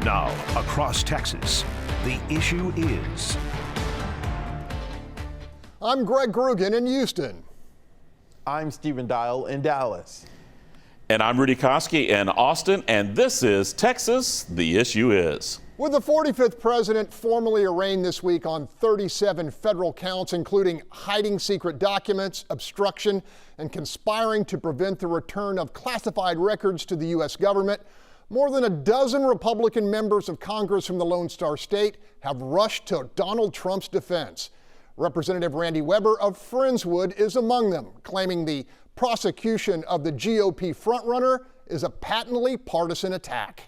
Now, across Texas, the issue is. I'm Greg Grugan in Houston. I'm Stephen Dial in Dallas. And I'm Rudy Koski in Austin, and this is Texas, the issue is. With the 45th president formally arraigned this week on 37 federal counts, including hiding secret documents, obstruction, and conspiring to prevent the return of classified records to the U.S. government, more than a dozen Republican members of Congress from the Lone Star State have rushed to Donald Trump's defense. Representative Randy Weber of Friendswood is among them, claiming the prosecution of the GOP frontrunner is a patently partisan attack.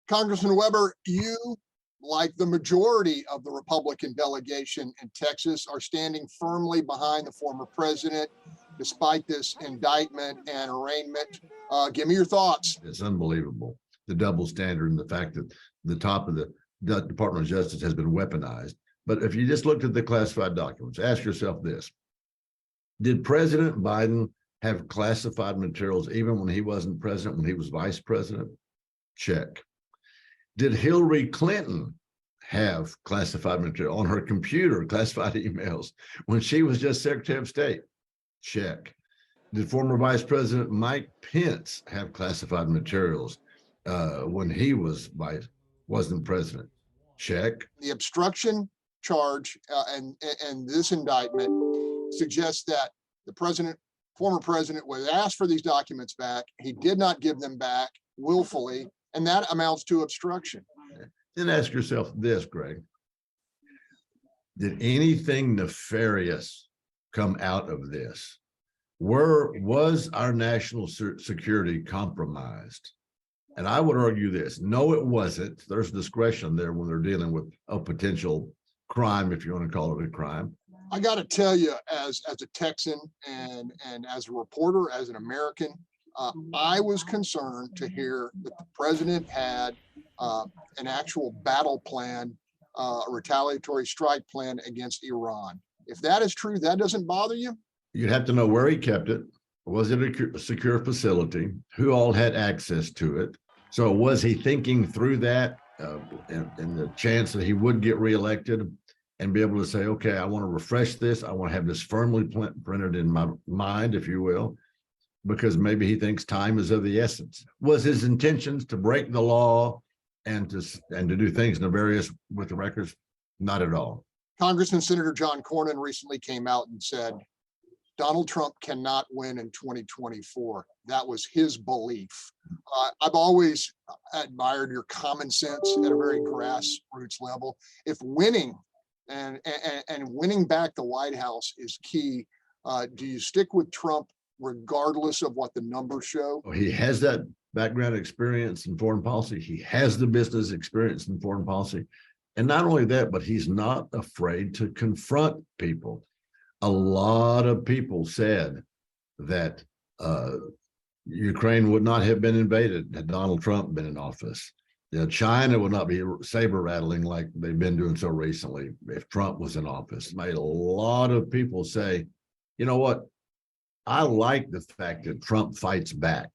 Congressman Weber, you, like the majority of the Republican delegation in Texas, are standing firmly behind the former president despite this indictment and arraignment. Give me your thoughts. It's unbelievable, the double standard and the fact that the top of the Department of Justice has been weaponized. But if you just looked at the classified documents, ask yourself this. Did President Biden have classified materials even when he wasn't president, when he was vice president? Check. Did Hillary Clinton have classified material on her computer, classified emails, when she was just Secretary of State? Check. Did former Vice President Mike Pence have classified materials when he wasn't president? Check. The obstruction charge and this indictment suggests that the former president was asked for these documents back. He did not give them back willfully, and that amounts to obstruction. Then ask yourself this, Greg. Did anything nefarious come out of this? Was our national security compromised? And I would argue this. No, it wasn't. There's discretion there when they're dealing with a potential crime, if you want to call it a crime. I got to tell you, as a Texan and as a reporter, as an American, I was concerned to hear that the president had an actual battle plan, a retaliatory strike plan against Iran. If that is true, that doesn't bother you? You'd have to know where he kept it. Was it a secure facility? Who all had access to it? So was he thinking through that and the chance that he would get reelected and be able to say, okay, I want to refresh this. I want to have this firmly printed in my mind, if you will, because maybe he thinks time is of the essence. Was his intentions to break the law and to do things nefarious with the records? Not at all. Congressman Senator John Cornyn recently came out and said, Donald Trump cannot win in 2024. That was his belief. I've always admired your common sense at a very grassroots level. If winning and winning back the White House is key, do you stick with Trump regardless of what the numbers show? He has that background experience in foreign policy. He has the business experience in foreign policy. And not only that, but he's not afraid to confront people. A lot of people said that Ukraine would not have been invaded had Donald Trump been in office. China would not be saber rattling like they've been doing so recently if Trump was in office. Made a lot of people say, you know what? I like the fact that Trump fights back.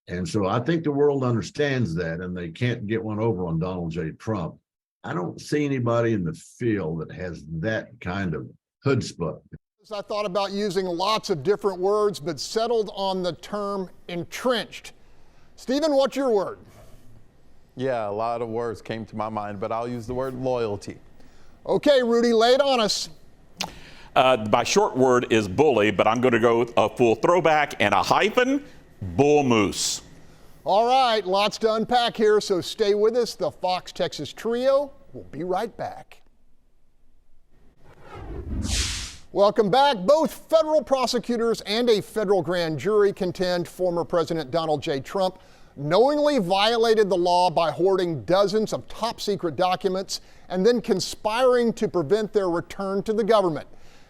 And so I think the world understands that, and they can't get one over on Donald J. Trump. I don't see anybody in the field that has that kind of chutzpah. I thought about using lots of different words, but settled on the term entrenched. Stephen, what's your word? Yeah, a lot of words came to my mind, but I'll use the word loyalty. Okay, Rudy, lay it on us. My short word is bully, but I'm going to go with a full throwback and a hyphen, bull moose. All right, lots to unpack here, so stay with us. The Fox Texas Trio will be right back. Welcome back. Both federal prosecutors and a federal grand jury contend former President Donald J. Trump knowingly violated the law by hoarding dozens of top secret documents and then conspiring to prevent their return to the government.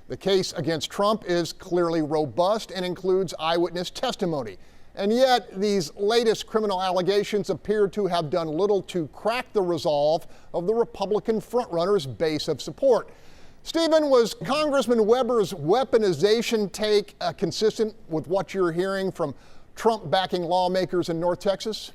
The case against Trump is clearly robust and includes eyewitness testimony. And yet, these latest criminal allegations appear to have done little to crack the resolve of the Republican frontrunner's base of support. Stephen, was Congressman Weber's weaponization take consistent with what you're hearing from Trump-backing lawmakers in North Texas?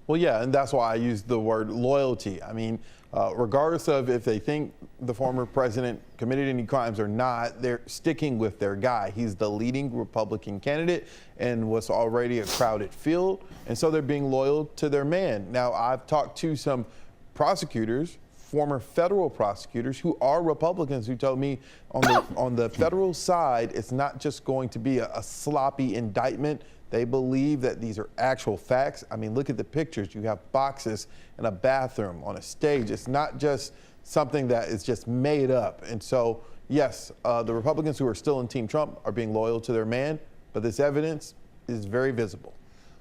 Well, yeah, and that's why I use the word loyalty. I mean, regardless of if they think the former president committed any crimes or not, they're sticking with their guy. He's the leading Republican candidate and was already a crowded field, and so they're being loyal to their man. Now, I've talked to some prosecutors, former federal prosecutors who are Republicans, who told me on the federal side, it's not just going to be a sloppy indictment. They believe that these are actual facts. I mean, look at the pictures. You have boxes in a bathroom, on a stage. It's not just something that is just made up. And so, yes, the Republicans who are still in Team Trump are being loyal to their man, but this evidence is very visible.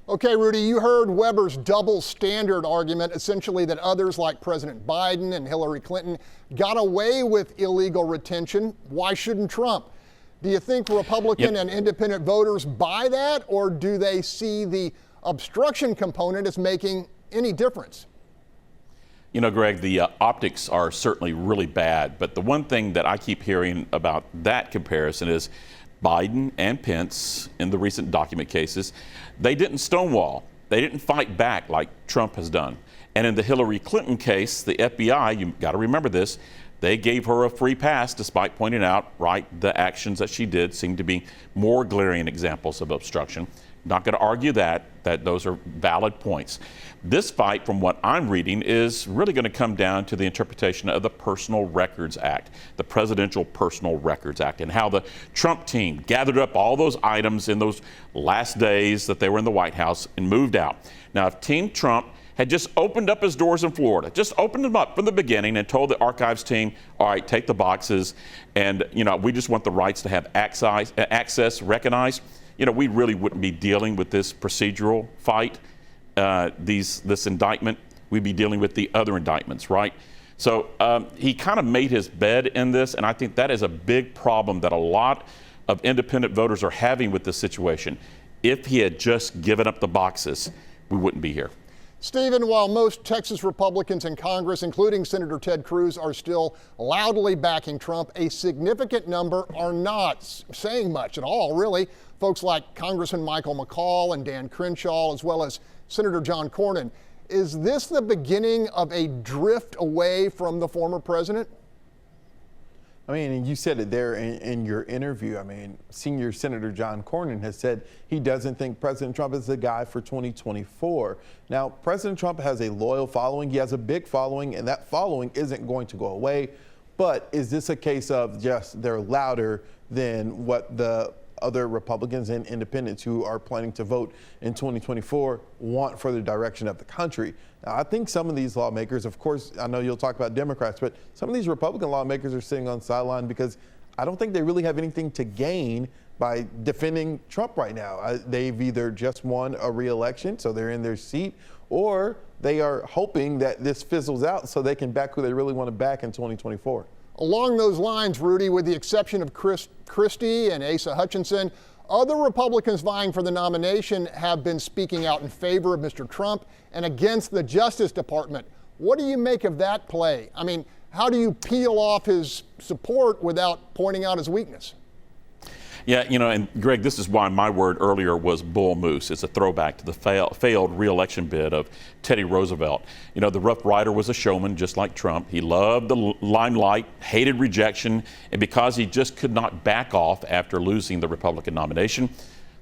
Okay, Rudy, you heard Weber's double standard argument, essentially that others like President Biden and Hillary Clinton got away with illegal retention. Why shouldn't Trump? Do you think Republican and independent voters buy that, or do they see the obstruction component as making any difference? You know, Greg, the optics are certainly really bad, but the one thing that I keep hearing about that comparison is Biden and Pence, in the recent document cases, they didn't stonewall. They didn't fight back like Trump has done. And in the Hillary Clinton case, the FBI, you've got to remember this, they gave her a free pass despite pointing out, right, the actions that she did seem to be more glaring examples of obstruction. Not going to argue that those are valid points. This fight, from what I'm reading, is really going to come down to the interpretation of the Personal Records Act, the Presidential Personal Records Act, and how the Trump team gathered up all those items in those last days that they were in the White House and moved out. Now, if Team Trump had just opened up his doors in Florida, just opened them up from the beginning and told the archives team, all right, take the boxes, and, you know, we just want the rights to have access recognized, you know, we really wouldn't be dealing with this procedural fight, this indictment. We'd be dealing with the other indictments, right? So he kind of made his bed in this, and I think that is a big problem that a lot of independent voters are having with this situation. If he had just given up the boxes, we wouldn't be here. Stephen, while most Texas Republicans in Congress, including Senator Ted Cruz, are still loudly backing Trump, a significant number are not saying much at all, really. Folks like Congressman Michael McCaul and Dan Crenshaw, as well as Senator John Cornyn. Is this the beginning of a drift away from the former president? I mean, and you said it there in your interview. I mean, senior Senator John Cornyn has said he doesn't think President Trump is the guy for 2024. Now, President Trump has a loyal following. He has a big following, and that following isn't going to go away. But is this a case of just they're louder than what the other Republicans and independents who are planning to vote in 2024 want for the direction of the country? Now, I think some of these lawmakers, of course, I know you'll talk about Democrats, but some of these Republican lawmakers are sitting on the sideline because I don't think they really have anything to gain by defending Trump right now. They've either just won a re-election, so they're in their seat, or they are hoping that this fizzles out so they can back who they really want to back in 2024. Along those lines, Rudy, with the exception of Christie and Asa Hutchinson, other Republicans vying for the nomination have been speaking out in favor of Mr. Trump and against the Justice Department. What do you make of that play? I mean, how do you peel off his support without pointing out his weakness? Yeah, you know, and Greg, this is why my word earlier was bull moose. It's a throwback to the failed re-election bid of Teddy Roosevelt. You know, the Rough Rider was a showman just like Trump. He loved the limelight, hated rejection, and because he just could not back off after losing the Republican nomination,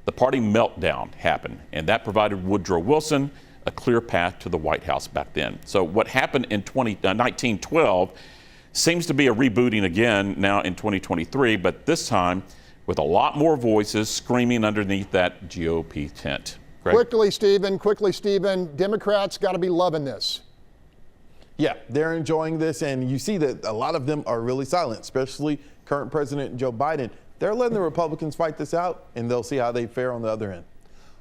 the party meltdown happened, and that provided Woodrow Wilson a clear path to the White House back then. So what happened in 1912 seems to be a rebooting again now in 2023, but this time with a lot more voices screaming underneath that GOP tent. Greg? Quickly, Stephen, Democrats got to be loving this. Yeah, they're enjoying this, and you see that a lot of them are really silent, especially current President Joe Biden. They're letting the Republicans fight this out, and they'll see how they fare on the other end.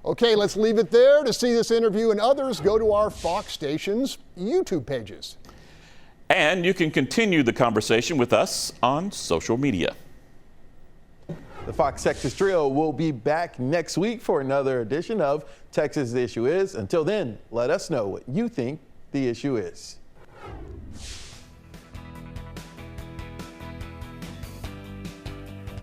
Okay, let's leave it there. To see this interview and others, go to our Fox Station's YouTube pages. And you can continue the conversation with us on social media. The Fox Texas Trio will be back next week for another edition of Texas The Issue Is. Until then, let us know what you think the issue is.